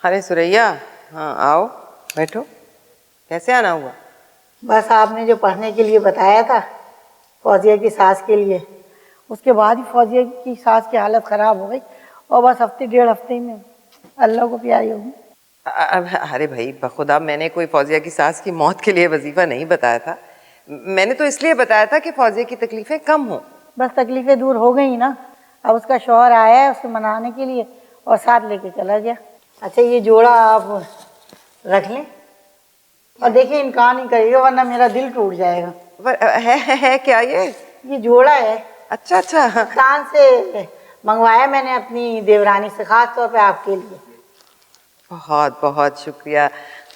अरे सुरैया, हाँ आओ बैठो। कैसे आना हुआ? बस आपने जो पढ़ने के लिए बताया था फौजिया की सास के लिए, उसके बाद ही फौजिया की सास की हालत ख़राब हो गई और बस हफ्ते डेढ़ हफ्ते में अल्लाह को प्यारी होगी। अरे भाई बखुदा, मैंने कोई फौजिया की सास की मौत के लिए वजीफा नहीं बताया था। मैंने तो इसलिए बताया था कि फौजिया की तकलीफें कम हो। बस तकलीफें दूर हो गई ना। अब उसका शौहर आया है उसे मनाने के लिए और साथ लेके चला गया। अच्छा ये जोड़ा आप रख लें और देखिए इनकार नहीं करिएगा वरना मेरा दिल टूट जाएगा। है क्या ये जोड़ा है। अच्छा अच्छा। पाकिस्तान से मंगवाया मैंने अपनी देवरानी से, खास तौर पे आपके लिए। बहुत बहुत शुक्रिया।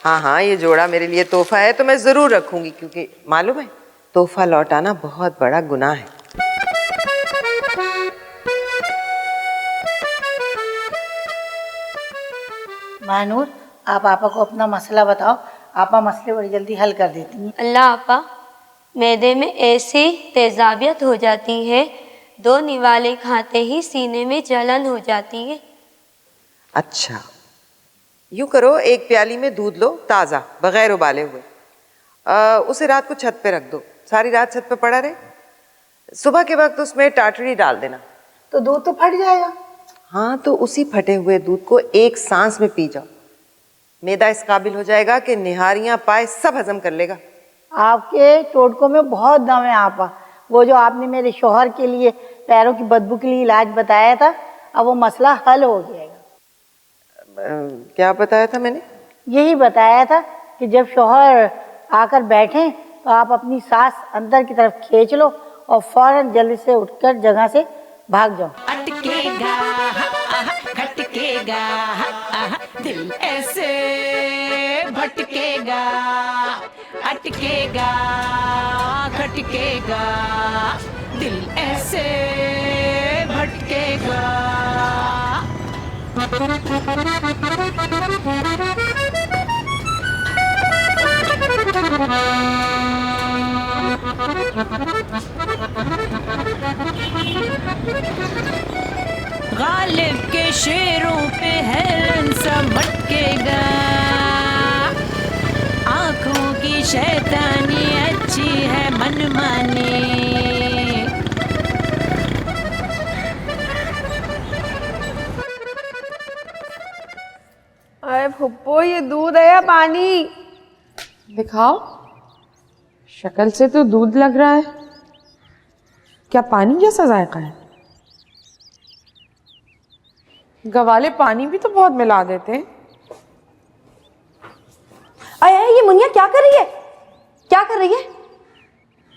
हाँ हाँ, ये जोड़ा मेरे लिए तोहफा है तो मैं ज़रूर रखूंगी, क्योंकि मालूम है तोहफा लौटाना बहुत बड़ा गुनाह है। मानूर, आप आपा को अपना मसला बताओ, आपा मसले बड़ी जल्दी हल कर देती हैं। अल्लाह आपा, मैदे में ऐसी तेजाबियत हो जाती है, 2 निवाले खाते ही सीने में जलन हो जाती है। अच्छा, यूँ करो, एक प्याली में दूध लो ताज़ा बगैर उबाले हुए, उसे रात को छत पे रख दो, सारी रात छत पे पड़ा रहे। सुबह के वक्त उसमें टाटरी डाल देना। तो दूध तो फट जाएगा। हाँ, तो उसी फटे हुए दूध को एक सांस में पी जाओ, मैदा इस काबिल हो जाएगा कि निहारियां पाए सब हजम कर लेगा। आपके टोटकों में बहुत दम है आपा। वो जो आपने मेरे शौहर के लिए पैरों की बदबू के लिए इलाज बताया था, अब वो मसला हल हो जाएगा। क्या बताया था मैंने? यही बताया था कि जब शौहर आकर बैठें तो आप अपनी सांस अंदर की तरफ खींच लो और फौरन जल्दी से उठकर जगह से भाग जाओ। अटकेगा खटकेगा दिल ऐसे भटकेगा, अटकेगा खटकेगा दिल ऐसे भटकेगा। गालिब के शेरों पे हैरन सा भटकेगा, आंखों की शैतानी अच्छी है मनमानी। अरे फुप्पो, ये दूध है या पानी? दिखाओ, शक्ल से तो दूध लग रहा है, क्या पानी जैसा जायका है? गवाले पानी भी तो बहुत मिला देते हैं। अरे ये मुनिया क्या कर रही है? क्या कर रही है?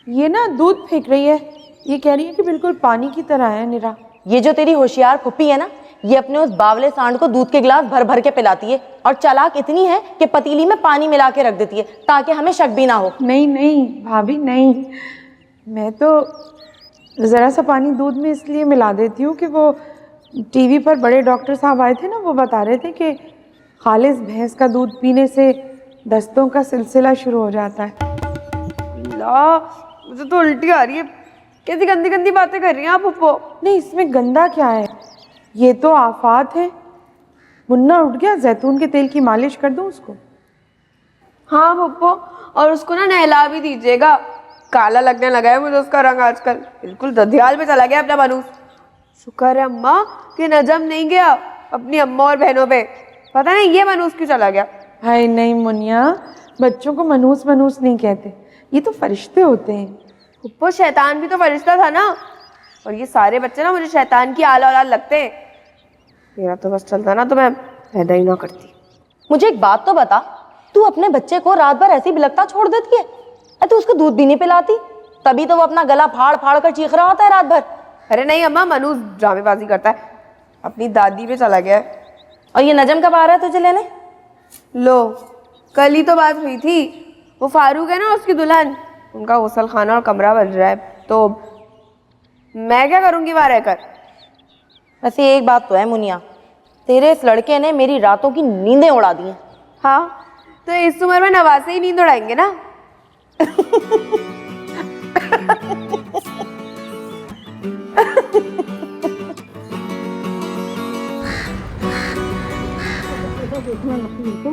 ये ना दूध फेंक रही है, ये कह रही है कि बिल्कुल पानी की तरह है निरा। ये जो तेरी होशियार फुप्पी है ना, ये अपने उस बावले सांड को दूध के गिलास भर भर के पिलाती है और चालाक इतनी है कि पतीली में पानी मिला के रख देती है ताकि हमें शक भी ना हो। नहीं नहीं भाभी नहीं, मैं तो ज़रा सा पानी दूध में इसलिए मिला देती हूँ कि वो टीवी पर बड़े डॉक्टर साहब आए थे ना, वो बता रहे थे कि खालिस भैंस का दूध पीने से दस्तों का सिलसिला शुरू हो जाता है। ला, मुझे तो उल्टी आ रही है। कैसी गंदी गंदी बातें कर रही हैं आप फुप्पो? नहीं, इसमें गंदा क्या है, ये तो आफात है। मुन्ना उठ गया, जैतून के तेल की मालिश कर दूं उसको? हाँ फुप्पो, और उसको ना नहला भी दीजिएगा, काला लगने लगा है मुझे उसका रंग आजकल, बिल्कुल दधियाल पे चला गया अपना मनूस। शुक्र है अम्मा कि नजम नहीं गया अपनी अम्मा और बहनों पे, पता नहीं ये मनूस क्यों चला गया। हाय नहीं मुनिया, बच्चों को मनूस मनूस नहीं कहते, ये तो फरिश्ते होते हैं। फुप्पो, शैतान भी तो फरिश्ता था ना, और ये सारे बच्चे ना मुझे शैतान की आला औलाद लगते हैं। मेरा तो बस चलता ना तो मैं पैदा ही ना करती। मुझे एक बात तो बता, तू अपने बच्चे को रात भर ऐसी बिलकता छोड़ देती है? तू उसको दूध भी नहीं पिलाती, तभी तो वो अपना गला फाड़ फाड़ कर चीख रहा होता है रात भर। अरे नहीं अम्मा, मनूस ड्रामेबाजी करता है, अपनी दादी पे चला गया है। और ये नजम कब आ रहा है तुझे लेने? लो, कल ही तो बात हुई थी, वो फारूक है ना उसकी दुल्हन, उनका गुसल खाना और कमरा बन रहा है, तो मैं क्या करूंगी वहां रहकर। वैसे एक बात तो है मुनिया, तेरे इस लड़के ने मेरी रातों की नींदें उड़ा दी हैं। हाँ, तो इस उम्र में नवाज से ही नींद उड़ाएंगे ना। देखना नसीब को,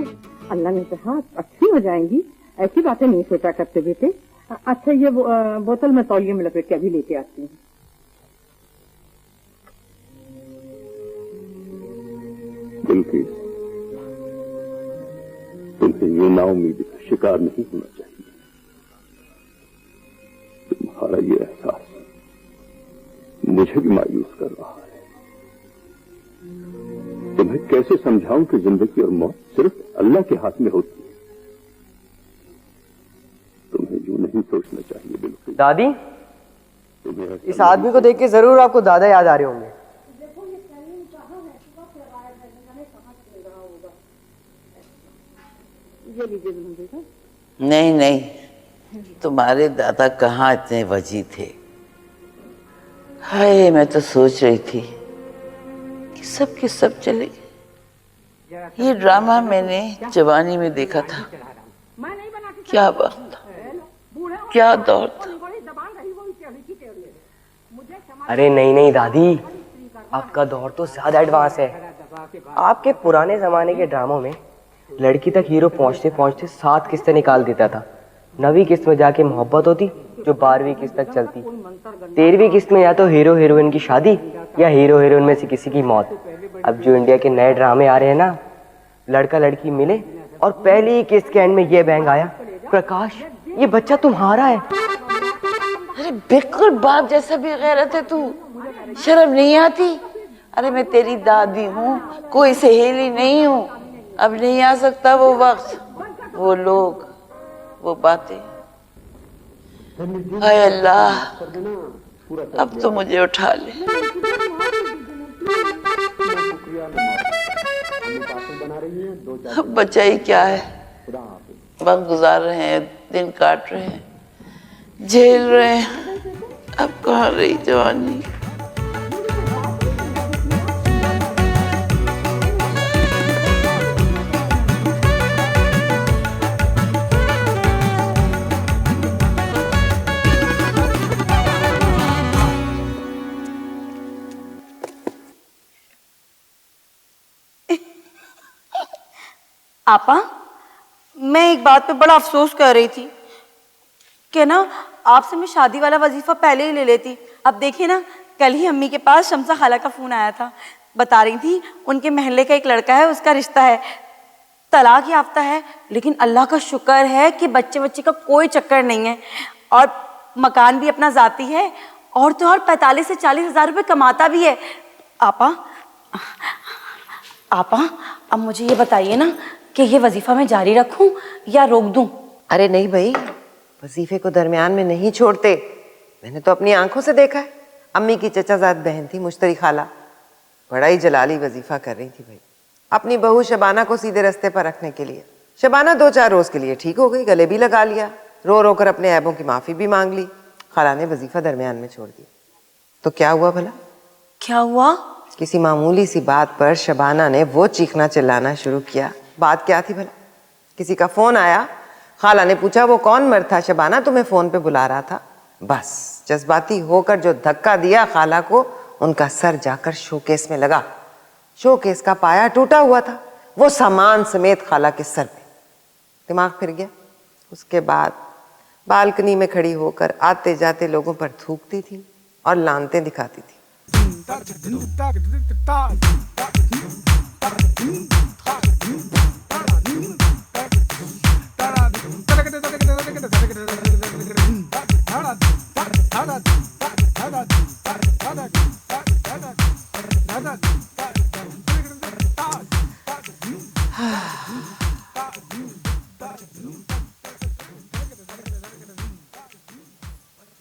अल्लाह ने कहा अच्छी हो जाएंगी, ऐसी बातें नहीं सोचा करते बेटे। अच्छा ये बोतल में तौलिए में लपेट के अभी लेके आती हूँ। बिल्किस, तुम्हें ये नाउम्मीदी का शिकार नहीं होना चाहिए। तुम्हारा ये एहसास मुझे भी मायूस कर रहा है। तुम्हें कैसे समझाऊं कि जिंदगी और मौत सिर्फ अल्लाह के हाथ में होती है। तुम्हें यूं नहीं सोचना चाहिए। बिल्कुल दादी, इस आदमी को देख के जरूर आपको दादा याद आ रहे होंगे। नहीं नहीं, तुम्हारे दादा कहाँ इतने वजी थे। हाय, मैं तो सोच रही थी कि सब के सब चले गए। ये ड्रामा मैंने जवानी में देखा था। क्या बात था, क्या दौर था। अरे नहीं नहीं दादी, आपका दौर तो ज्यादा एडवांस है। आपके पुराने जमाने के ड्रामों में लड़की तक हीरो पहुंचते पहुंचते 7 किस्तें निकाल देता था। 9वीं किस्त में जाके मोहब्बत होती जो 12वीं किस्त तक चलती। 13वीं किस्त में या तो हीरो हीरोइन की शादी या हीरो हीरोइन में से किसी की मौत। अब जो इंडिया के नए ड्रामे आ रहे हैं ना, लड़का लड़की मिले और पहली ही किस्त के एंड में ये बैंग आया, प्रकाश ये बच्चा तुम्हारा है। अरे बिल्कुल बाप जैसा भी गैरत है तू, शर्म नहीं आती। अरे मैं तेरी दादी हूँ, कोई सहेली नहीं हूँ। अब नहीं आ सकता वो वक्त, वो लोग, वो बातें। हाय अल्लाह, अब तो मुझे उठा ले। अब बचा ही क्या है। वक्त गुजार रहे हैं, दिन काट रहे हैं, झेल रहे हैं। अब कहाँ रही जवानी। आपा, मैं एक बात पे बड़ा अफसोस कर रही थी कि ना आपसे मैं शादी वाला वजीफा पहले ही ले लेती। अब देखिए ना, कल ही अम्मी के पास शमसा खाला का फ़ोन आया था। बता रही थी उनके महल्ले का एक लड़का है, उसका रिश्ता है, तलाक याफ्ता है, लेकिन अल्लाह का शुक्र है कि बच्चे बच्चे का कोई चक्कर नहीं है और मकान भी अपना ज़ाती है और तो और 45 से 40 हज़ार रुपये कमाता भी है। आपा, अब मुझे ये बताइए ना कि ये वजीफा मैं जारी रखूं या रोक दूं? अरे नहीं भाई, वजीफे को दरमियान में नहीं छोड़ते। मैंने तो अपनी आंखों से देखा है। अम्मी की चचाजाद बहन थी मुश्तरी खाला, बड़ा ही जलाली वजीफा कर रही थी भाई, अपनी बहू शबाना को सीधे रास्ते पर रखने के लिए। शबाना 2-4 रोज के लिए ठीक हो गई, गले भी लगा लिया, रो रो कर अपने ऐबों की माफी भी मांग ली। खाला ने वजीफा दरमियान में छोड़ दिया। तो क्या हुआ भला? क्या हुआ? किसी मामूली सी बात पर शबाना ने वो चीखना चिल्लाना शुरू किया। बात क्या थी भला? किसी का फोन आया, खाला ने पूछा वो कौन मर्द था? शबाना तुम्हें फोन पे बुला रहा था। बस जज्बाती होकर जो धक्का दिया खाला को, उनका सर जाकर शोकेस में लगा। शोकेस का पाया टूटा हुआ था, वो सामान समेत खाला के सर पे। दिमाग फिर गया। उसके बाद बालकनी में खड़ी होकर आते जाते लोगों पर थूकती थी और लानतें दिखाती थी।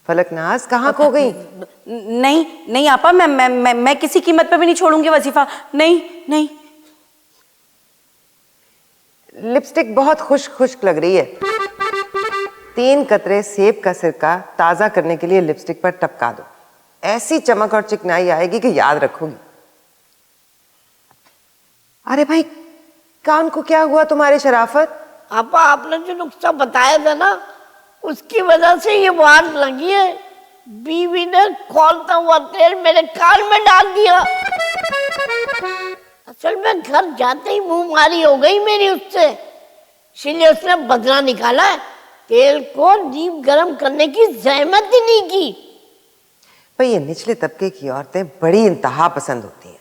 फलकनाज कहाँ खो गई? नहीं नहीं आपा, मैं किसी कीमत पे भी नहीं छोड़ूंगी वजीफा। नहीं नहीं। लिपस्टिक बहुत खुश्क लग रही है। 3 कतरे सेब का सिरका ताजा करने के लिए लिपस्टिक पर टपका दो, ऐसी चमक और चिकनाई आएगी कि याद रखोगी। अरे भाई, कान को क्या हुआ तुम्हारे शराफत? आपा, आपने जो नुस्खा बताया था ना, उसकी वजह से ये वाट लगी है। बीवी ने खौलता हुआ तेल मेरे कान में डाल दिया। असल में घर जाते ही मुंह मारी हो गई मेरी उससे, इसलिए उसने बदला निकाला है। तेल को डीप गर्म करने की जहमत ही नहीं की। भाई ये निचले तबके की औरतें बड़ी इंतहा पसंद होती हैं।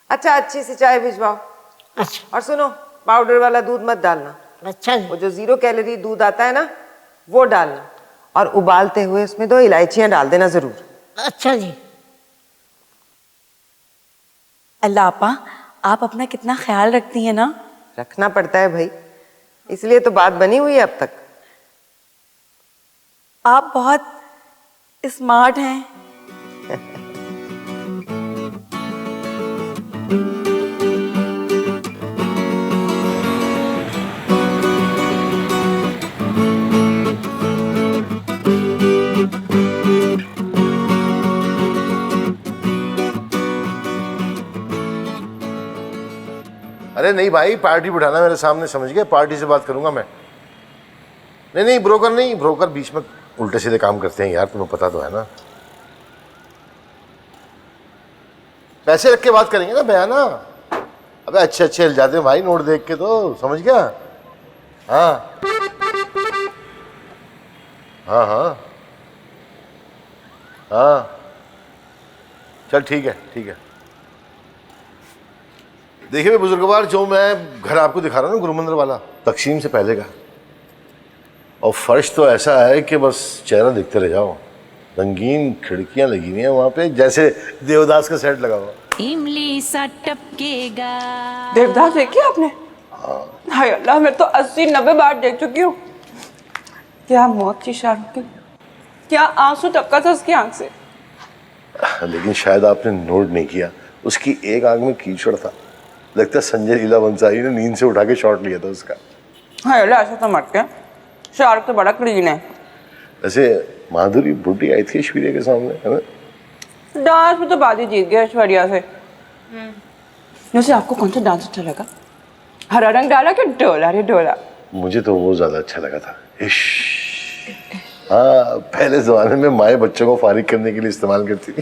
अच्छा अच्छी सी चाय भिजवाओ। अच्छा। और सुनो, पाउडर वाला दूध मत डालना। अच्छा। वो जो 0 कैलोरी दूध आता है ना, वो डालना, और उबालते हुए उसमें 2 इलायचियां डाल देना जरूर। अच्छा जी। अल्लाह आपा, आप अपना कितना ख्याल रखती हैं ना। रखना पड़ता है भाई, इसलिए तो बात बनी हुई है अब तक। आप बहुत स्मार्ट हैं। अरे नहीं भाई, पार्टी बिठाना मेरे सामने, समझ गए? पार्टी से बात करूंगा मैं। नहीं नहीं, ब्रोकर नहीं, ब्रोकर बीच में उल्टे सीधे काम करते हैं यार, तुम्हें पता तो है ना। पैसे रख के बात करेंगे ना भैया ना। अबे अच्छे अच्छे हिल जाते हैं भाई नोट देख के, तो समझ गया? हाँ हाँ हाँ हाँ, चल ठीक है ठीक है। देखिए बुजुर्गवार, जो मैं घर आपको दिखा रहा हूँ ना, गुरु मंदिर वाला, तकसीम से पहले का, और फर्श तो ऐसा है कि बस चेहरा दिखते रह जाओ। रंगीन खिड़कियां लगी हुई हैं वहां पे, जैसे देवदास का सेट लगा हुआ। इमली सा टपकेगा। देवदास देखिए आपने? हाय अल्लाह, मैं तो 80-90 बार देख चुकी हूँ। क्या मौत थी शाहरुख की, क्या आंसू टपका था उसकी आंख से। लेकिन शायद आपने नोट नहीं किया, उसकी एक आंख में कीचड़ था। लगता है संजय लीला बंसाली ने नींद से उठा के शॉट लिया था उसका। हाय अल्लाह, ऐसा तो मत क्या, शाहरुख तो बड़ा क्लीन है। वैसे माधुरी बुड्ढी आई थी ऐश्वर्या के सामने, है ना? डांस में तो बाजी जीत गया ऐश्वर्या से। वैसे आपको कौन सा डांस अच्छा लगा? हरा रंग डाला कि डोला रे डोला? मुझे तो वो ज्यादा अच्छा लगा था, इश्क। हाँ, पहले जमाने में माए बच्चों को फारिग करने के लिए इस्तेमाल करती थी।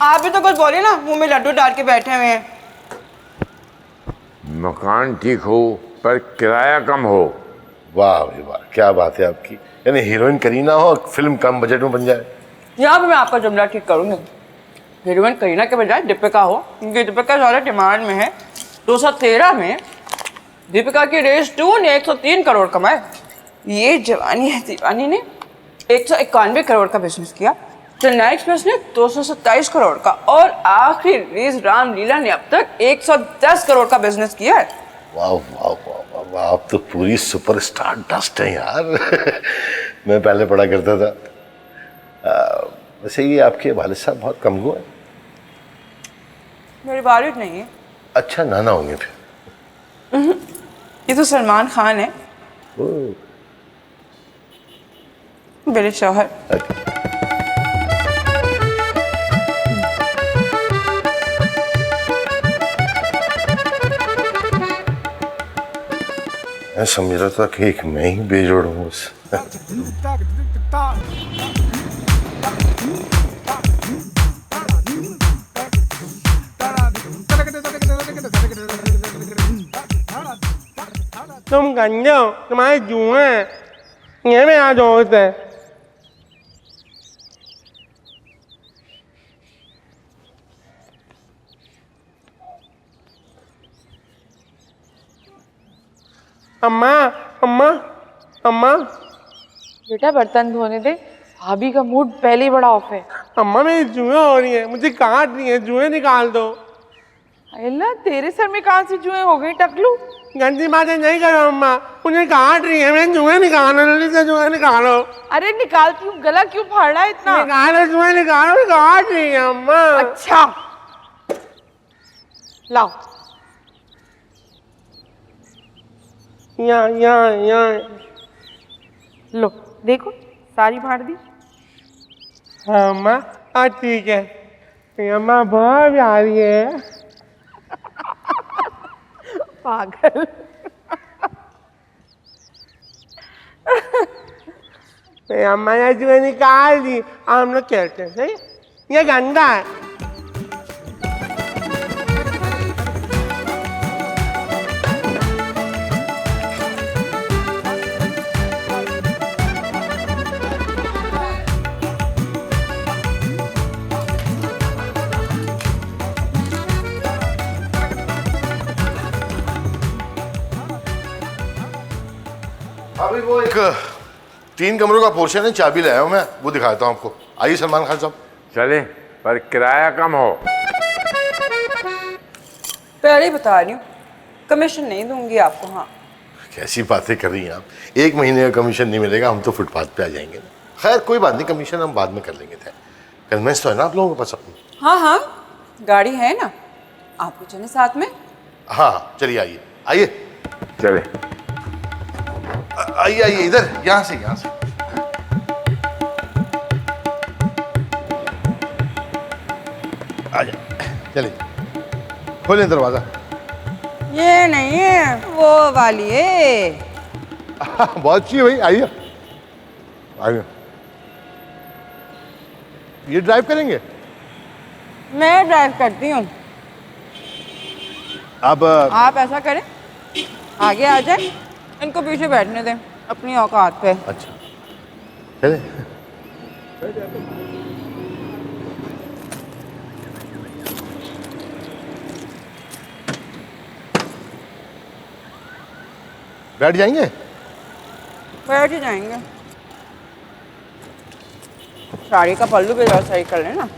आप भी तो कुछ बोले ना, मुंह में लड्डू डाल के बैठे हुए हैं। मकान ठीक हो पर किराया कम हो। वाह भाई वाह, क्या बात है आपकी। यानी हीरोइन करीना हो, फिल्म कम बजट में बन जाए। यहाँ पे मैं आपका जुमला ठीक करूंगी। हीरोइन करीना के बजाय दीपिका हो, क्योंकि दीपिका ज़्यादा डिमांड में है। 2013 में दीपिका की रेस 2 ने 103 करोड़ कमाए। ये जवानी है दीवानी ने 191 करोड़ का बिजनेस किया। चेन्नई एक्सप्रेस ने 227 करोड़ का, और आखिरी रिलीज रामलीला ने अब तक 110 करोड़ का बिजनेस किया है। वाह वाह वाह वाह वाह, आप तो पूरी सुपरस्टार डस्ट है यार। मैं पहले पढ़ा करता था। वैसे ये आपके वालिद साहब बहुत कम हुए हैं। मेरे वालिद नहीं है। अच्छा, नाना होंगे फिर। ये तो सलमान खान है, मेरे शौहर। मैं समझ रहा था कि एक मैं ही बेजोड़ हूँ उस। तुम गंजे हो, तुम्हारे जुए हैं, ये में आ जाओ उसे। अम्मा अम्मा अम्मा, बेटा बर्तन धोने दे, भाभी का मूड पहले ही बड़ा ऑफ है। अम्मा मेरी जुए हो रही है, मुझे काट रही है, जुए निकाल दो। अल्लाह, तेरे सर में कहाँ से जुए हो गई टकलू? गंदी बातें नहीं करो अम्मा, मुझे काट रही है, मैं जुए निकालो, जल्दी से जुए निकालो। अरे निकालती हूँ, गला क्यों फाड़ रहा है इतना? निकालो, जुए निकालो, काट रही है अम्मा। अच्छा लाओ। यहाँ लो देखो, सारी फाड़ दी। हाँ अम्मा, हाँ ठीक है। अम्मा बहुत प्यारी है। पागल। अम्मा ने जुए निकाल दी, हम लोग खेलते हैं, सही? ये गंदा है। अभी वो एक 3 कमरों का पोर्शन है, चाबी लाया हूं मैं, वो दिखाता हूं आपको। आइए सलमान खान साहब। चले, पर किराया कम हो। पहले ही बता रही हूँ, कमीशन नहीं दूंगी आपको। हाँ, कैसी बातें कर रही हैं आप? 1 महीने का कमीशन नहीं मिलेगा, हम तो फुटपाथ पे आ जाएंगे। खैर कोई बात नहीं, कमीशन हम बाद में कर लेंगे। कन्वेंस तो है ना आप लोगों के पास अपनी? हाँ हाँ, गाड़ी है ना, आपको चले साथ में? हाँ चलिए, आइए आइए। चले, आइए आइए, इधर, यहाँ से यहाँ से। आ जाए, चलिए खोलें दरवाजा। ये नहीं है, वो वाली है। बहुत अच्छी है भाई, आइए आइए। ये ड्राइव करेंगे? मैं ड्राइव करती हूँ। अब आप ऐसा करें, आगे आ जाए, इनको पीछे बैठने दें अपनी औकात पे। अच्छा चले। बैठ जाएंगे? बैठ ही जाएंगे। साड़ी का पल्लू भी सही कर लेना।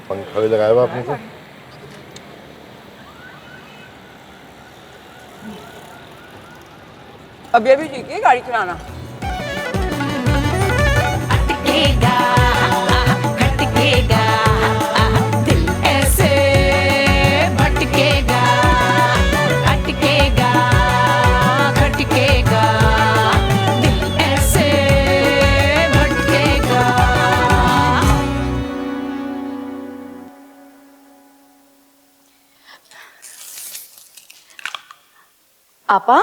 पंखा भी लगाया हुआ आपने तो। अब ये भी ठीक है गाड़ी चलाना। अटकेगा, खटकेगा, दिल ऐसे भटकेगा। अटकेगा, खटकेगा, दिल ऐसे भटकेगा। आपा,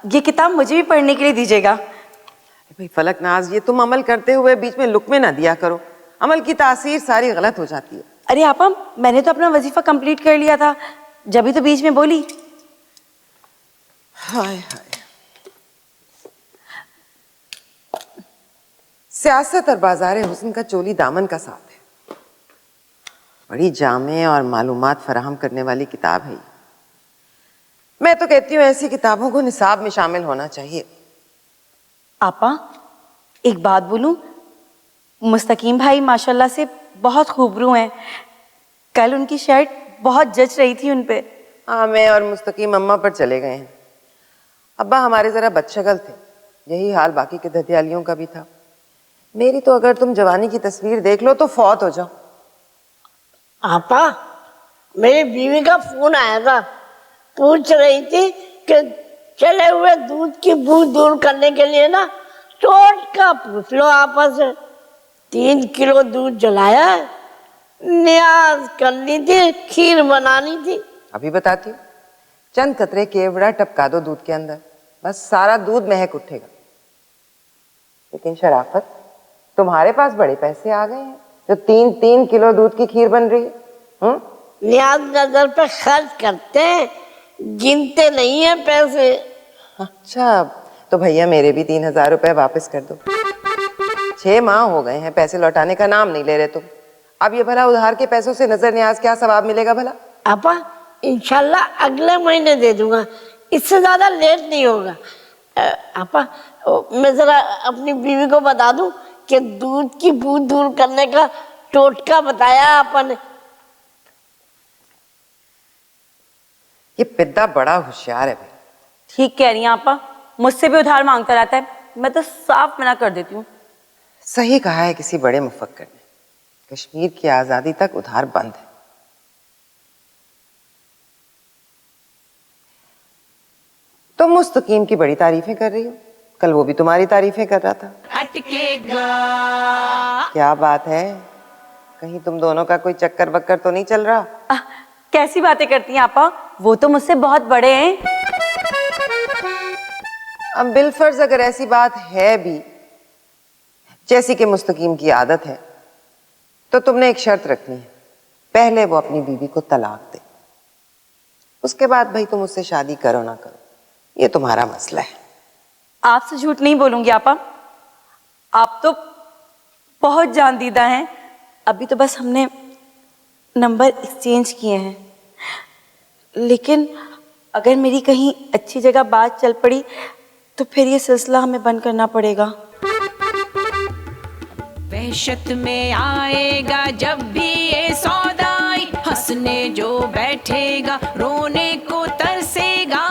ये किताब मुझे भी पढ़ने के लिए दीजिएगा। भाई फलकनाज, ये तुम अमल करते हुए बीच में लुक में ना दिया करो, अमल की तासीर सारी गलत हो जाती है। अरे आपा, मैंने तो अपना वजीफा कंप्लीट कर लिया था, जब भी तो बीच में बोली। हाय हाय, सियासत और बाजार हुस्न का चोली दामन का साथ है। बड़ी जामे और मालूमात फराहम करने वाली किताब है। मैं तो कहती हूँ ऐसी किताबों को निसाब में शामिल होना चाहिए। आपा, एक बात बोलूं, मुस्तकीम भाई माशाल्लाह से बहुत खूबरू हैं। कल उनकी शर्ट बहुत जच रही थी उन पे। हाँ, मैं और मुस्तकीम अम्मा पर चले गए हैं। अब्बा हमारे जरा बदशगल थे, यही हाल बाकी के ददियालियों का भी था। मेरी तो अगर तुम जवानी की तस्वीर देख लो तो फौत हो जाओ। आपा, मेरी बीवी का फोन आया था, पूछ रही थी कि चले हुए दूध की बू दूर करने के लिए ना टोटका पूछ लो आपा से। 3 किलो दूध जलाया है, न्याज करनी थी, खीर बनानी थी। अभी बताती हूँ, चंद कतरे केवड़ा टपका दो दूध के अंदर, बस सारा दूध महक उठेगा। लेकिन शराफत, तुम्हारे पास बड़े पैसे आ गए हैं जो 3-3 किलो दूध की खीर बन रही है। न्याज नजर पे खर्च करते हैं, गिनते नहीं है पैसे। अच्छा, तो भैया मेरे भी 3000 रुपए वापस कर दो। 6 माह हो गए हैं, पैसे लौटाने का नाम नहीं ले रहे तुम। अब ये भला उधार के पैसों से नजर न्याज क्या सवाब मिलेगा भला? आपा, इंशाल्लाह अगले महीने दे दूंगा, इससे ज्यादा लेट नहीं होगा। आपा, मैं जरा अपनी बीवी को बता दूं कि दूध की बू दूर करने का टोटका बताया आपा ने। ये पिद्दा बड़ा होशियार है भाई। ठीक कह रही हैं आपा, मुझसे भी उधार मांगता रहता है, मैं तो साफ मना कर देती हूँ। सही कहा है किसी बड़े मुफक्किर ने, कश्मीर की आजादी तक उधार बंद है। तुम मुस्तकीम की बड़ी तारीफें कर रही हो, कल वो भी तुम्हारी तारीफें कर रहा था। अटकेगा। क्या बात है, कहीं तुम दोनों का कोई चक्कर बक्कर तो नहीं चल रहा? कैसी बातें करती हैं आपा, वो तो मुझसे बहुत बड़े हैं। अब बिलफर्ज अगर ऐसी बात है भी, जैसी कि मुस्तकीम की आदत है, तो तुमने एक शर्त रखनी है, पहले वो अपनी बीवी को तलाक दे, उसके बाद भाई तुम उससे शादी करो ना करो, ये तुम्हारा मसला है। आपसे झूठ नहीं बोलूंगी आपा, आप तो बहुत जान दीदा हैं। अभी तो बस हमने नंबर एक्सचेंज किए हैं, लेकिन अगर मेरी कहीं अच्छी जगह बात चल पड़ी तो फिर ये सिलसिला हमें बंद करना पड़ेगा। वहशत में आएगा जब भी ये सौदाई, हंसने जो बैठेगा रोने को तरसेगा,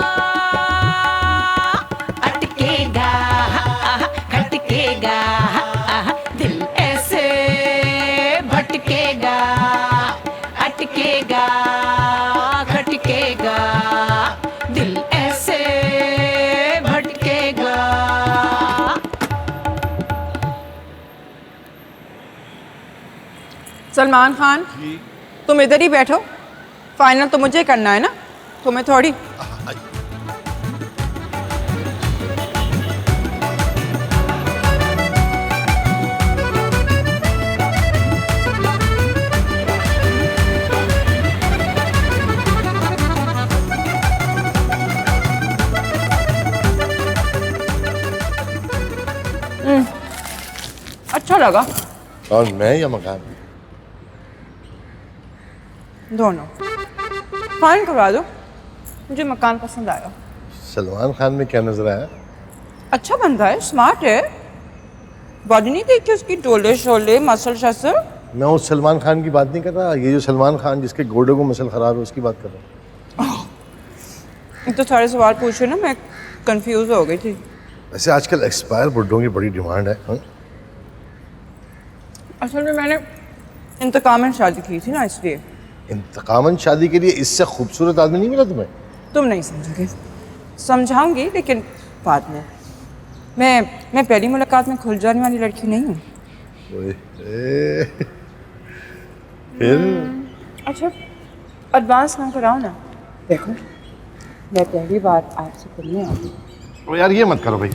अटकेगा खटकेगा, दिल ऐसे भटकेगा, अटकेगा खटकेगा, दिल ऐसे भटकेगा। सलमान खान, तुम इधर ही बैठो, फाइनल तो मुझे करना है ना, तुम्हें थोड़ी। अच्छा लगा। और मैं या मकान? दोनों। फाइन करवा दो, मुझे मकान पसंद आया। सलमान खान में क्या नजर आया? अच्छा बंदा है, स्मार्ट है, बॉडी नहीं देखी उसकी, डोले शोले मसल शसल। मैं उस सलमान खान की बात नहीं कर रहा, ये जो सलमान खान जिसके गोडे को मसल खराब है उसकी बात कर रहा हूँ। तो सारे सवाल पूछे ना, मैं कंफ्यूज हो गई थी। वैसे आजकल एक्सपायर बुड्ढों की बड़ी डिमांड है। हाँ? असल में मैंने इंतकामन शादी की थी ना, इसलिए। इंतकामन शादी के लिए इससे खूबसूरत आदमी नहीं मिला तुम्हें? तुम नहीं समझोगे, समझाऊंगी लेकिन बाद में। मैं पहली मुलाकात में खुल जाने वाली लड़की नहीं हूँ। फिर अच्छा एडवांस ना कराओ ना। देखो मैं पहली बार आपसे मिलने आई हूँ। ओ यार ये मत करो भाई,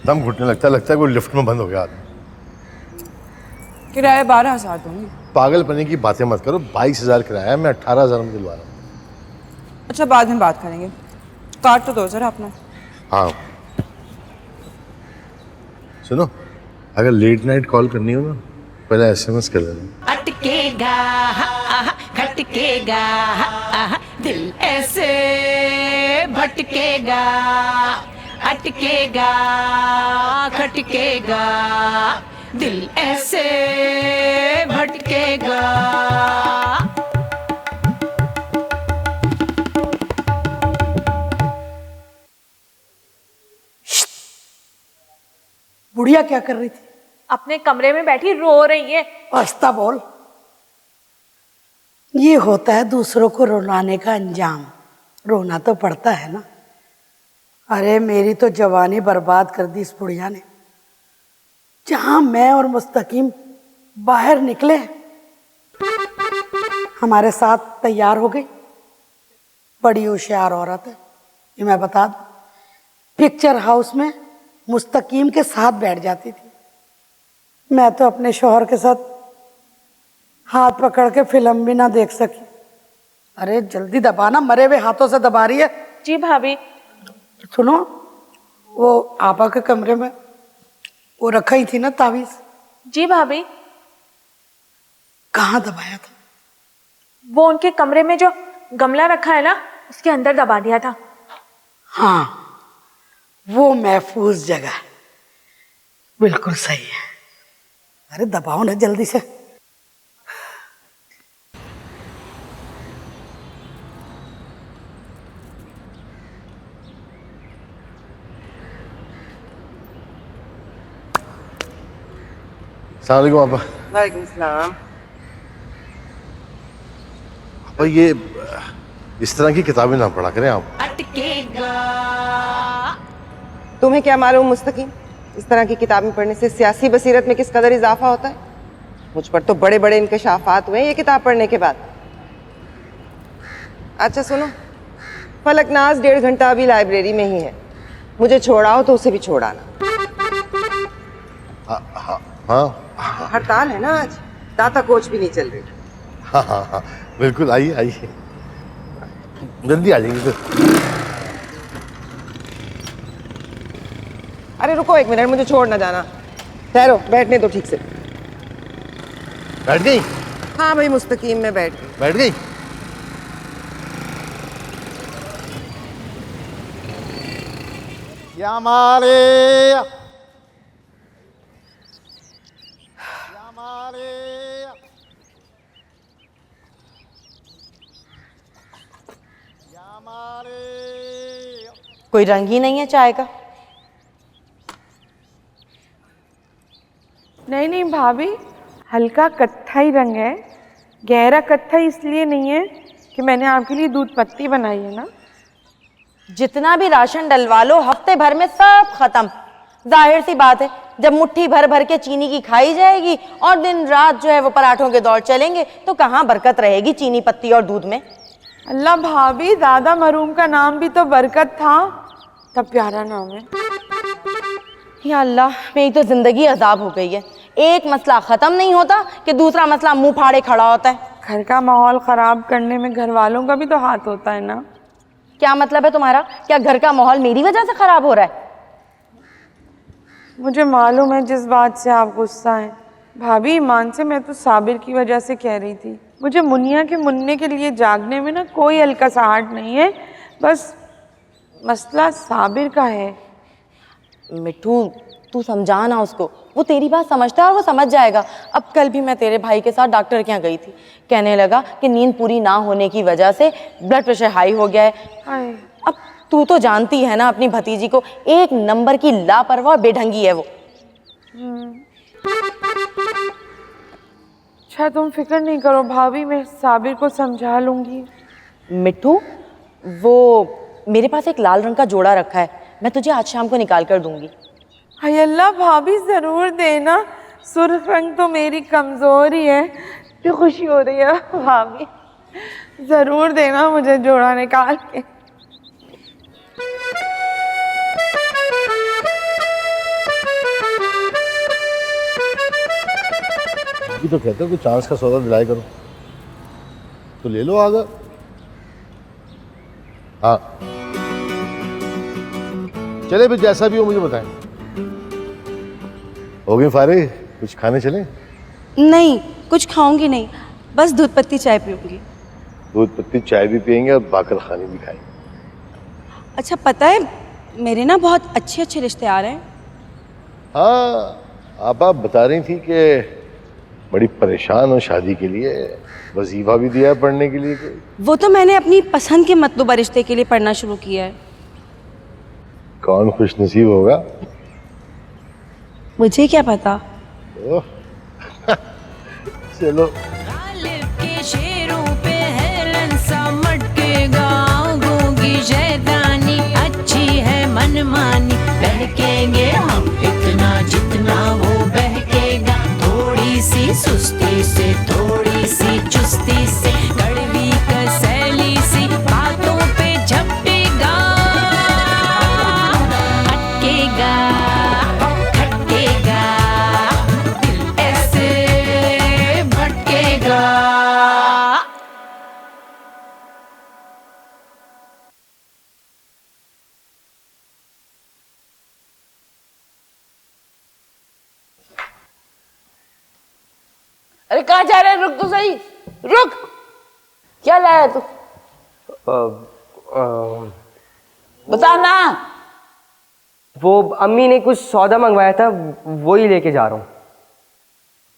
दम घुटने लगता है कोई लिफ्ट में बंद हो गया आदमी। किराया 12,000 दूंगी। पागलपने की बातें मत करो, 22,000 किराया है, मैं 18,000 में दिलवा रहा हूँ। अच्छा बाद में बात करेंगे, कार्ड तो दो जरा अपना। हाँ सुनो, अगर लेट नाइट कॉल करनी हो ना, पहले SMS कर लेना। अटकेगा खटकेगा, दिल ऐसे भटकेगा, अटकेगा खटकेगा, दिल ऐसे भटकेगा। बुढ़िया क्या कर रही थी? अपने कमरे में बैठी रो रही है। आस्ता बोल। ये होता है दूसरों को रुलाने का अंजाम, रोना तो पड़ता है ना। अरे मेरी तो जवानी बर्बाद कर दी इस बुढ़िया ने। जहां मैं और मुस्तकीम बाहर निकले, हमारे साथ तैयार हो गई। बड़ी होशियार औरत है ये मैं बता दूं। पिक्चर हाउस में मुस्तकीम के साथ बैठ जाती थी। मैं तो अपने शौहर के साथ हाथ पकड़ के फिल्म भी ना देख सकी। अरे जल्दी दबाना, मरे हुए हाथों से दबा रही है। जी भाभी। सुनो, वो आपा के कमरे में वो रखा ही थी ना तावीज। जी भाभी। कहाँ दबाया था? वो उनके कमरे में जो गमला रखा है ना, उसके अंदर दबा दिया था। हाँ, वो महफूज जगह, बिल्कुल सही है। अरे दबाओ ना जल्दी से। अस्सलाम वालेकुम आपा। वालेकुम सलाम। आपा ये इस तरह की किताबें ना पढ़ा करें आप। तुम्हें क्या मालूम मुस्तकीम, इस तरह की किताबें पढ़ने से सियासी बसीरत में किस कदर इजाफा होता है। मुझ पर तो बड़े बड़े इंकशाफात हुए ये किताब पढ़ने के बाद। अच्छा सुनो, फलकनाज 1.5 घंटा अभी लाइब्रेरी में ही है, मुझे छोड़ाओ तो उसे भी छोड़ाना। हाँ हड़ताल है ना आज, टाटा कोच भी नहीं चल रही। हाँ हाँ हाँ बिल्कुल, आइए आइए, जल्दी आ जाएंगे फिर। अरे रुको एक मिनट, मुझे छोड़ ना जाना, ठहरो, बैठने दो ठीक से। बैठ गई? हाँ भाई मुस्तकीम में बैठ गई। बैठ गई? या मारे कोई रंग ही नहीं है चाय का। नहीं नहीं भाभी, हल्का कत्थई रंग है। गहरा कत्थई इसलिए नहीं है कि मैंने आपके लिए दूध पत्ती बनाई है ना। जितना भी राशन डलवा लो हफ्ते भर में सब खत्म। जाहिर सी बात है, जब मुट्ठी भर भर के चीनी की खाई जाएगी और दिन रात जो है वो पराठों के दौर चलेंगे तो कहाँ बरकत रहेगी चीनी पत्ती और दूध में। अल्लाह भाभी, दादा मरूम का नाम भी तो बरकत था, तब प्यारा नाम है। या अल्लाह, मेरी तो जिंदगी अजाब हो गई है। एक मसला खत्म नहीं होता कि दूसरा मसला मुंह फाड़े खड़ा होता है। घर का माहौल खराब करने में घर वालों का भी तो हाथ होता है ना। क्या मतलब है तुम्हारा? क्या घर का माहौल मेरी वजह से खराब हो रहा है? मुझे मालूम है जिस बात से आप गुस्सा हैं। भाभी, ईमान से मैं तो साबिर की वजह से कह रही थी। मुझे मुनिया के मुन्ने के लिए जागने में ना कोई हल्कासाहट नहीं है, बस मसला साबिर का है। मिठू, तू समझा ना उसको, वो तेरी बात समझता है और वो समझ जाएगा। अब कल भी मैं तेरे भाई के साथ डॉक्टर के यहाँ गई थी, कहने लगा कि नींद पूरी ना होने की वजह से ब्लड प्रेशर हाई हो गया है। अब तू तो जानती है ना अपनी भतीजी को, एक नंबर की लापरवाह बेढंगी है वो। अच्छा तुम फिक्र नहीं करो भाभी, मैं साबिर को समझा लूंगी। मिठू, वो मेरे पास एक लाल रंग का जोड़ा रखा है, मैं तुझे आज शाम को निकाल कर दूंगी। हाय अल्लाह भाभी, जरूर देना। सुर्ख रंग तो मेरी कमजोरी है। तो खुशी हो रही है भाभी, जरूर देना मुझे जोड़ा निकाल के। अभी तो कहते हो कि चांस का सौदा दिलाया करो, तो ले लो आगे। हाँ चले फिर, जैसा भी हो मुझे बताएं। हो गए फारिग? कुछ खाने चलें? नहीं, कुछ खाऊंगी नहीं, बस दूध पत्ती चाय पीऊंगी। दूध पत्ती चाय भी पियेंगे और बाकर खाने भी खाएंगे। अच्छा पता है, मेरे ना बहुत अच्छे अच्छे रिश्ते आ रहे हैं। हाँ, आप बता रही थी कि बड़ी परेशान हो शादी के लिए, वजीफा भी दिया है पढ़ने के लिए कोई? वो तो मैंने अपनी पसंद के मतलूबा रिश्ते के लिए पढ़ना शुरू किया है। कौन खुशनसीब होगा? मुझे क्या पता। चलो। के शेरों पे हेलन सा मटकेगा, होगी शैतानी, अच्छी है मनमानी, बहकेंगे हम इतना जितना वो बहकेगा, थोड़ी सी सुस्ती से, थोड़ी सी चुस्ती से, कड़वी कसैली सी बातों पे झपटेगा, अटकेगा, खटकेगा, दिल ऐसे भटकेगा। अरे कहाँ जा रहा है? रुक तो सही, रुक। क्या लाया तू? बता ना। वो अम्मी ने कुछ सौदा मंगवाया था, वो ही लेके जा रहा हूँ।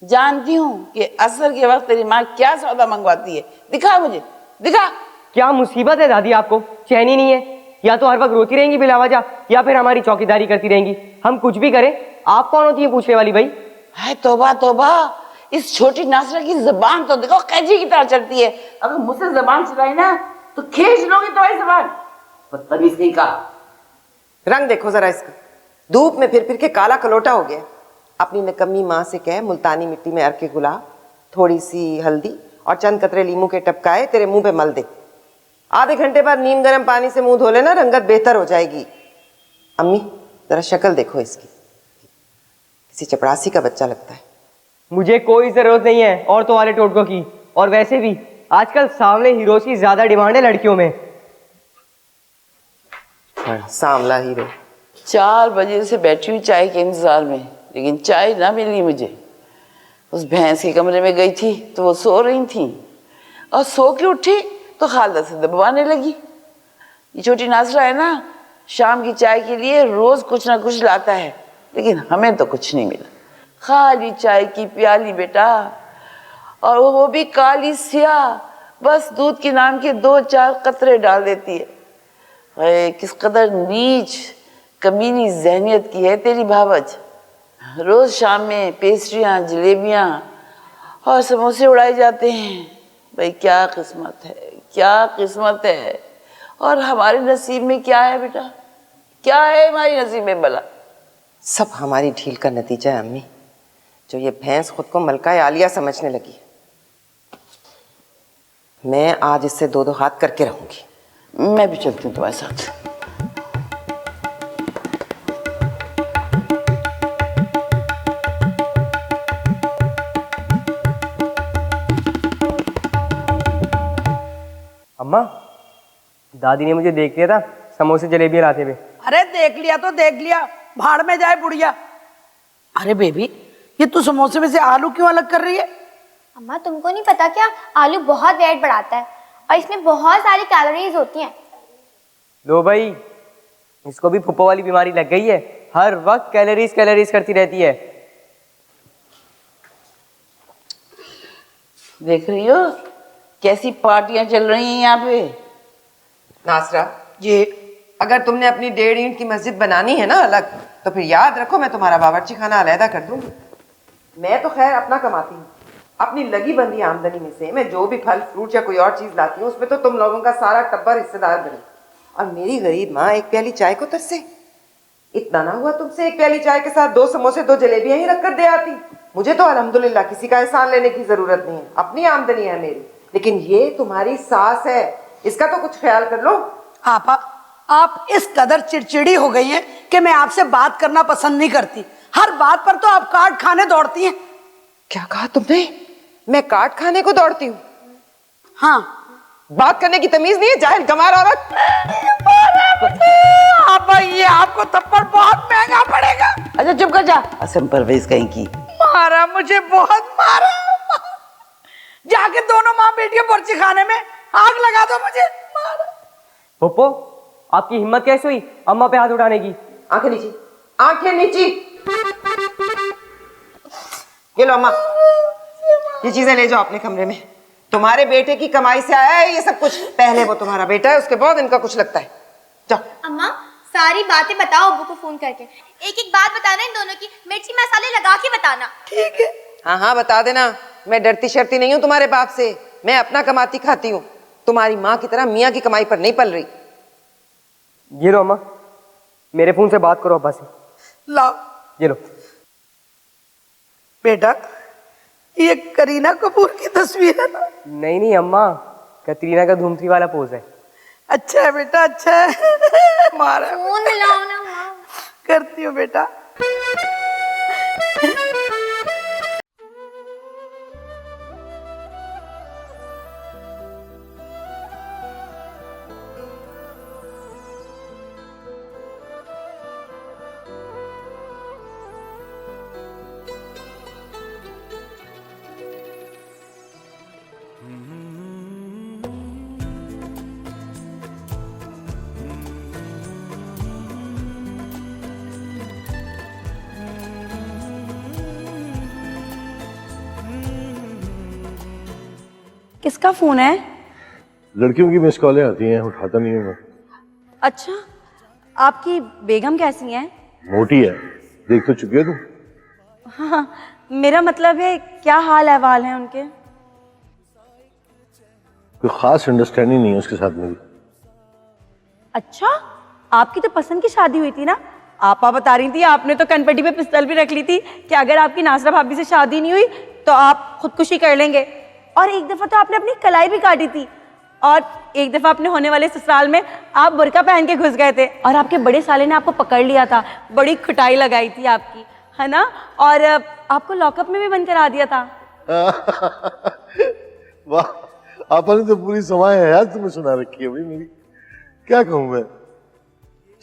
जानती हूँ कि असर के वक्त तेरी माँ क्या सौदा मंगवाती है। दिखा मुझे, दिखा। क्या मुसीबत है दादी, आपको चैन ही नहीं है? या तो हर वक्त रोती रहेंगी बिलावजा, या फिर हमारी चौकीदारी करती रहेंगी। हम कुछ भी करें, आप कौन होती है पूछने वाली भाई? हाय तौबा तौबा, इस छोटी नासरा की जबान तो देखो कैची की तरह चलती है। अगर मुझसे जबान चलाई ना तो खींच लोगी तुम्हारी जबान। बदतमीज नहीं का। रंग देखो जरा इसका, धूप में फिर फिर के काला कलोटा हो गया। अपनी नकम्मी माँ से कह मुल्तानी मिट्टी में अर्के गुलाब, थोड़ी सी हल्दी और चंद कतरे लीमू के टपकाए तेरे मुंह पे मल दे। आधे घंटे बाद नीम गर्म पानी से मुंह धो लेना, रंगत बेहतर हो जाएगी। अम्मी जरा शक्ल देखो इसकी, किसी चपरासी का बच्चा लगता है। मुझे कोई जरूरत नहीं है औरतों वाले टोटकों की, और वैसे भी आजकल सांवले हीरोज की ज्यादा डिमांड है लड़कियों में। सांवला हीरो। 4 बजे से बैठी हुई चाय के इंतजार में, लेकिन चाय ना मिली मुझे। उस भैंस के कमरे में गई थी तो वो सो रही थी, और सो के उठी तो खालदा से दबाने लगी। ये छोटी नासरा है ना, शाम की चाय के लिए रोज कुछ ना कुछ लाता है, लेकिन हमें तो कुछ नहीं मिला। खाली चाय की प्याली बेटा, और वो भी काली स्याह, बस दूध के नाम के 2-4 कतरे डाल देती है। अरे किस कदर नीच कमीनी जहनियत की है तेरी भावज। रोज शाम में पेस्ट्रियाँ, जलेबियाँ और समोसे उड़ाए जाते हैं। भाई क्या किस्मत है, क्या किस्मत है। और हमारे नसीब में क्या है बेटा, क्या है हमारी नसीब में भला? सब हमारी ढील का नतीजा है अम्मी, जो ये भैंस खुद को मलका आलिया समझने लगी। मैं आज इससे 2-2 हाथ करके रहूंगी। मैं भी चलती हूँ तुम्हारे साथ। अम्मा, दादी ने मुझे देख लिया था समोसे जलेबी लाते हुए। अरे देख लिया तो देख लिया, भाड़ में जाए बुढ़िया। अरे बेबी, ये तू समोसे में से आलू क्यों अलग कर रही है? अम्मा तुमको नहीं पता क्या, आलू बहुत वेट बढ़ाता है और इसमें बहुत सारी कैलोरीज होती हैं। लो भाई, इसको भी फुप्पो वाली बीमारी लग गई है, हर वक्त कैलोरीज कैलोरीज करती रहती है। देख रही हो कैसी पार्टियां चल रही हैं यहाँ पे। नासरा, ये अगर तुमने अपनी 1.5 ईंट की मस्जिद बनानी है ना अलग, तो फिर याद रखो मैं तुम्हारा बावर्ची खाना अलहदा कर दूंगी। मैं तो खैर अपना कमाती हूँ, अपनी लगी बंदी आमदनी में से मैं जो भी फल फ्रूट या कोई और चीज लाती हूँ उसमें तो तुम लोगों का सारा टब्बर हिस्सेदार बने। और मेरी गरीब माँ एक प्याली चाय को तरसे। इतना ना हुआ तुमसे, एक प्याली चाय के साथ 2 समोसे 2 जलेबियां ही रखकर दे आती। मुझे तो अल्हम्दुलिल्लाह किसी का एहसान लेने की जरूरत नहीं है, अपनी आमदनी है मेरी। लेकिन ये तुम्हारी सास है, इसका तो कुछ ख्याल कर लो। आपा, आप इस कदर चिड़चिड़ी हो गई हैं कि मैं आपसे बात करना पसंद नहीं करती। हर बात पर तो आप काट खाने दौड़ती हैं। क्या कहा तुमने? मैं काट खाने को दौड़ती हूँ? हाँ। बात करने की तमीज नहीं है, जाहिल गंवार औरत। आपा, ये आपको थप्पड़ बहुत महंगा पड़ेगा। अच्छा चुप कर जा, असम परवेज कहीं की। मारा मुझे, बहुत मारा। जाके दोनों माँ बेटियों पर्ची खाने में आग लगा दो मुझे। मारा। पप्पो, आपकी हिम्मत कैसे हुई अम्मा पे हाथ उठाने की? आंखें नीची, आंखें नीची। ये लो अम्मा, ये चीजें ले जाओ अपने कमरे में। तुम्हारे बेटे की कमाई से आया है ये सब कुछ। पहले वो तुम्हारा बेटा है, उसके बाद इनका कुछ लगता है। जाओ। अम्मा सारी बातें बताओ अब्बू को फोन करके, एक एक बात बताना इन दोनों की, मिर्ची मसाले लगा के बताना। ठीक है। हाँ हाँ बता देना, मैं डरती शर्ती नहीं हूँ तुम्हारे बाप से, मैं अपना कमाती खाती हूँ। तुम्हारी माँ की तरह मियाँ की कमाई पर नहीं पल रही। ये लो अम्मा, मेरे फोन से बात करो अब्बा से। लाओ। ये लो। बेटा, ये करीना कपूर की तस्वीर है ना? नहीं नहीं अम्मा, कतरीना का धूम 3 वाला पोज है। अच्छा है बेटा, अच्छा है। मारा फोन मिलाओ ना माँ। करती हूँ बेटा। किसका फोन है? लड़कियों की मिस कॉलें आती हैं, उठाता नहीं हूँ मैं। अच्छा, आपकी बेगम कैसी हैं? मोटी है, देख तो चुकी है तू। हाँ, मेरा मतलब है क्या हाल अहवाल है उनके? कोई खास अंडरस्टैंडिंग नहीं है उसके साथ मेरी। अच्छा, आपकी तो पसंद की शादी हुई थी ना? आपा बता रही थी आपने तो कनपट्टी पे पिस्तौल भी रख ली थी कि अगर आपकी नासरा भाभी से शादी नहीं हुई तो आप खुदकुशी कर लेंगे। और एक दफा तो आपने अपनी कलाई भी काटी थी, और एक दफा अपने होने वाले ससुराल में आप बुर्का पहन के घुस गए थे और आपके बड़े साले ने आपको पकड़ लिया था, बड़ी खुटाई लगाई थी आपकी। है ना। और आपको लॉकअप में भी बंद करा दिया था। वाह, आपने तो पूरी समय हयात तुम्हें सुना रखी है भाई मेरी। क्या कहूँ मैं,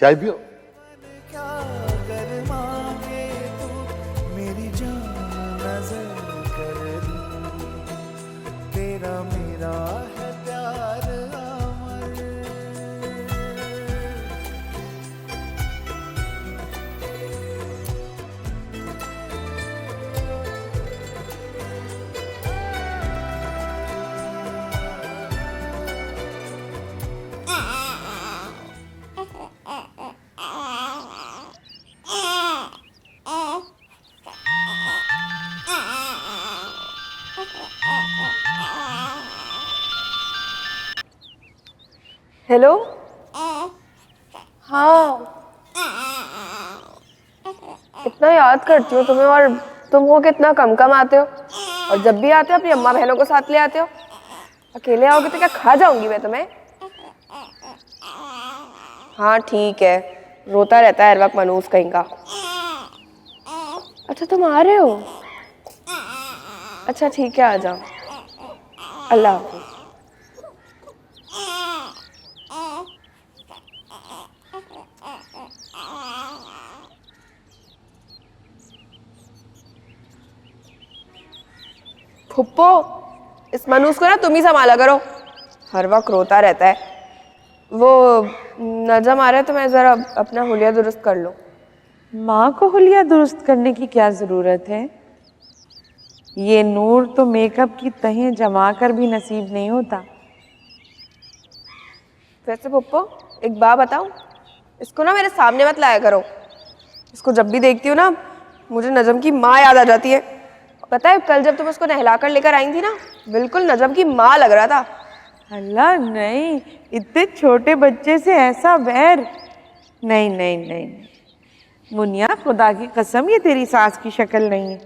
चाय पियो। तेरा मेरा है प्यार अमर। हेलो। हाँ, इतना याद करती हूँ तुम्हें और तुम हो कितना कम कम आते हो, और जब भी आते हो अपनी अम्मा बहनों को साथ ले आते हो। अकेले आओगे तो क्या खा जाऊंगी मैं तुम्हें। हाँ ठीक है, रोता रहता है हर वक्त मनूस कहीं का। अच्छा तुम आ रहे हो, अच्छा ठीक है आ जाओ, अल्लाह हाफिज़। फुप्पो, इस मनूस को ना तुम ही संभाला करो, हर वक्त रोता रहता है। वो नजम आ रहा है तो मैं ज़रा अपना हुलिया दुरुस्त कर लूँ। माँ को हुलिया दुरुस्त करने की क्या ज़रूरत है? ये नूर तो मेकअप की तहें जमा कर भी नसीब नहीं होता। वैसे पुप्पो एक बात बताऊं, इसको ना मेरे सामने मत लाया करो। इसको जब भी देखती हूँ ना मुझे नजम की माँ याद आ जाती है। पता है कल जब तुम उसको नहला कर लेकर आई थी ना, बिल्कुल नजम की माँ लग रहा था। अल्लाह नहीं, इतने छोटे बच्चे से ऐसा बैर। नहीं नहीं नहीं मुनिया, खुदा की कसम ये तेरी सास की शक्ल नहीं है।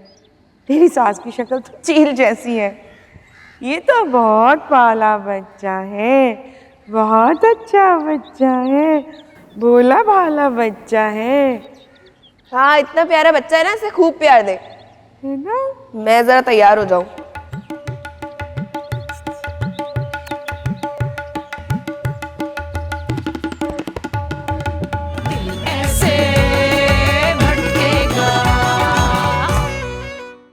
तेरी सास की शक्ल तो चील जैसी है। ये तो बहुत पाला बच्चा है, बहुत अच्छा बच्चा है, भोला भाला बच्चा है। हाँ इतना प्यारा बच्चा है ना, इसे खूब प्यार दे। है ना? मैं जरा तैयार हो जाऊं।